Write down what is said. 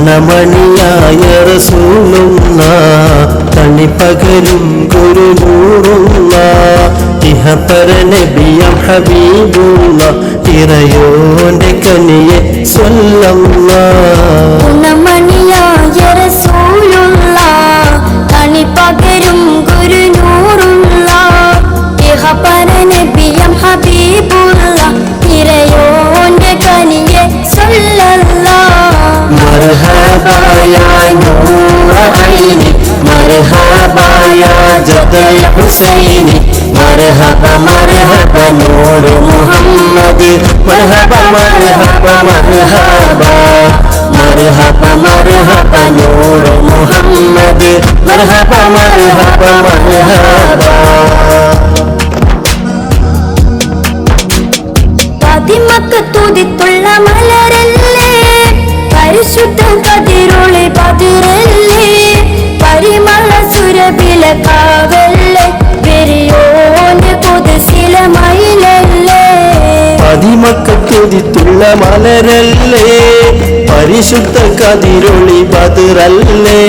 കണമണിയായ റസൂലുള്ള തണിപ്പകലും ഗുരുനൂറുള്ള ഇഹപര നബിയം ഹബീബുള്ള ഇറയോന്റെ കനിയെ സ്വല്ലല്ലാഹ് കണമണിയായ റസൂലുള്ള തണിപ്പകലും ഗുരുനൂറുള്ള ഇഹപര നബിയം ഹബീബുള്ള ഇറയോന്റെ കനിയെ സ്വല്ലല്ലാഹ് മർഹബാ യാ നൂറ ഐനി മർഹബാ യാ ജദൽ ഹുസൈനി മർഹബ മർഹബ നൂർ മുഹമ്മദ് മർഹബ മർഹബ മർഹബ മർഹബ മർഹബ നൂർ മുഹമ്മദ് മർഹബ മർഹബ മർഹബ പതിമക്കത്തുതിത്തുള്ള മലരല്ലേ പരിശുദ്ധ കതിരൊളി പതിരല്ലേ പരിമള സുരഭില കാവല്ലേ പെരിയോന്റെ കുതിസില മയിലല്ലേ പതിമക്കത്തുതിത്തുള്ള മലരല്ലേ പരിശുദ്ധ കതിരൊളി പതിരല്ലേ